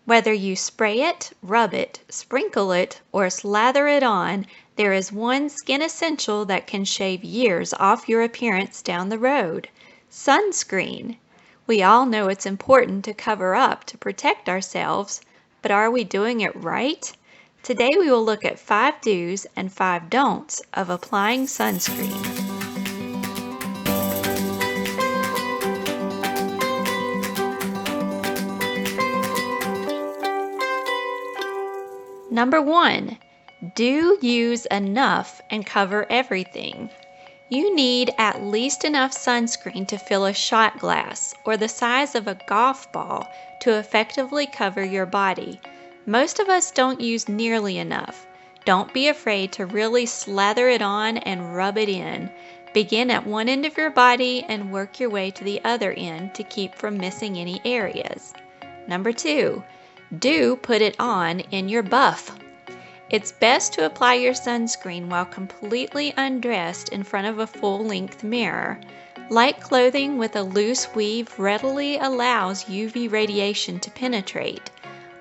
Whether you spray it, rub it, sprinkle it, or slather it on, there is one skin essential that can shave years off your appearance down the road: sunscreen. We all know it's important to cover up to protect ourselves, but are we doing it right? Today we will look at 5 do's and 5 don'ts of applying sunscreen. Number 1, do use enough and cover everything. You need at least enough sunscreen to fill a shot glass or the size of a golf ball to effectively cover your body. Most of us don't use nearly enough. Don't be afraid to really slather it on and rub it in. Begin at one end of your body and work your way to the other end to keep from missing any areas. Number 2, do put it on in your buff. It's best to apply your sunscreen while completely undressed in front of a full-length mirror. Light clothing with a loose weave readily allows UV radiation to penetrate.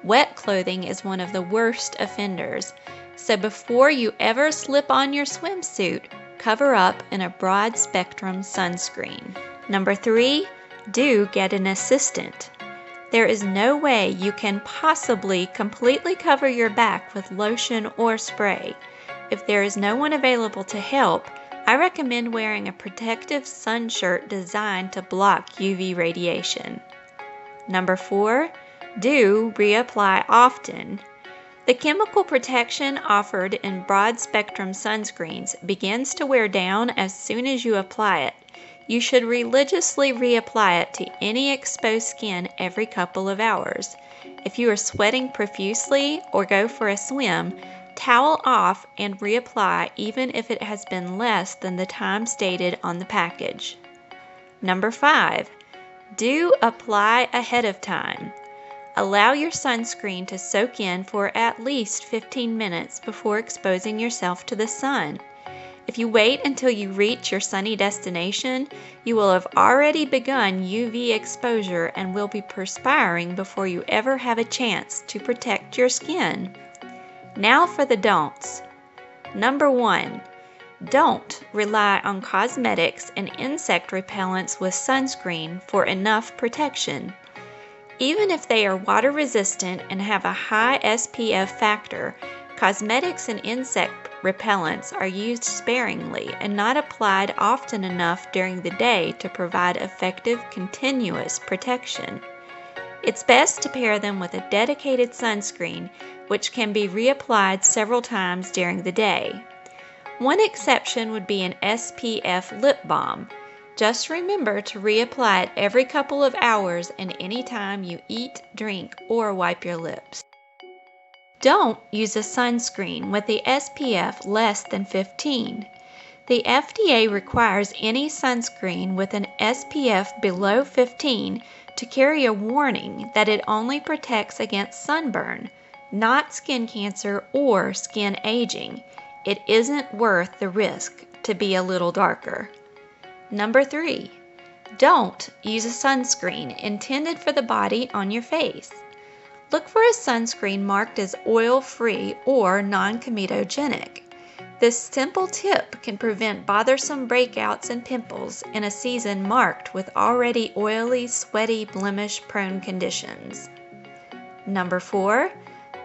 Wet clothing is one of the worst offenders, so before you ever slip on your swimsuit, cover up in a broad-spectrum sunscreen. Number 3, do get an assistant. There is no way you can possibly completely cover your back with lotion or spray. If there is no one available to help, I recommend wearing a protective sun shirt designed to block UV radiation. Number 4, do reapply often. The chemical protection offered in broad-spectrum sunscreens begins to wear down as soon as you apply it. You should religiously reapply it to any exposed skin every couple of hours. If you are sweating profusely or go for a swim, towel off and reapply even if it has been less than the time stated on the package. Number 5, do apply ahead of time. Allow your sunscreen to soak in for at least 15 minutes before exposing yourself to the sun. If you wait until you reach your sunny destination, you will have already begun UV exposure and will be perspiring before you ever have a chance to protect your skin. Now for the don'ts. Number 1, don't rely on cosmetics and insect repellents with sunscreen for enough protection. Even if they are water resistant and have a high SPF factor, cosmetics and insect repellents are used sparingly and not applied often enough during the day to provide effective continuous protection. It's best to pair them with a dedicated sunscreen, which can be reapplied several times during the day. One exception would be an SPF lip balm. Just remember to reapply it every couple of hours and any time you eat, drink, or wipe your lips. Don't use a sunscreen with the SPF less than 15. The FDA requires any sunscreen with an SPF below 15 to carry a warning that it only protects against sunburn, not skin cancer or skin aging. It isn't worth the risk to be a little darker. Number 3, don't use a sunscreen intended for the body on your face. Look for a sunscreen marked as oil-free or non-comedogenic. This simple tip can prevent bothersome breakouts and pimples in a season marked with already oily, sweaty, blemish-prone conditions. Number 4,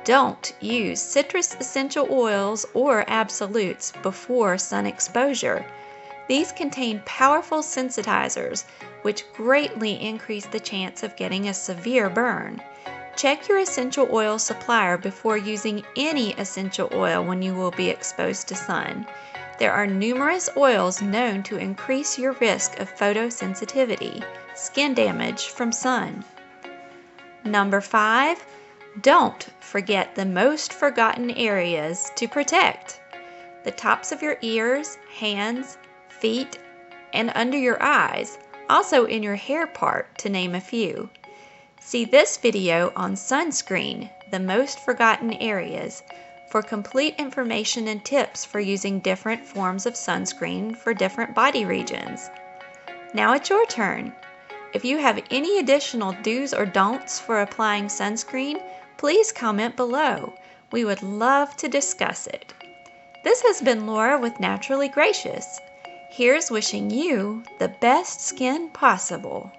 don't use citrus essential oils or absolutes before sun exposure. These contain powerful sensitizers, which greatly increase the chance of getting a severe burn. Check your essential oil supplier before using any essential oil when you will be exposed to sun. There are numerous oils known to increase your risk of photosensitivity, skin damage from sun. Number 5, don't forget the most forgotten areas to protect: the tops of your ears, hands, feet, and under your eyes, also in your hair part, to name a few. See this video on sunscreen, the most forgotten areas, for complete information and tips for using different forms of sunscreen for different body regions. Now it's your turn. If you have any additional do's or don'ts for applying sunscreen, please comment below. We would love to discuss it. This has been Laura with Naturally Gracious. Here's wishing you the best skin possible.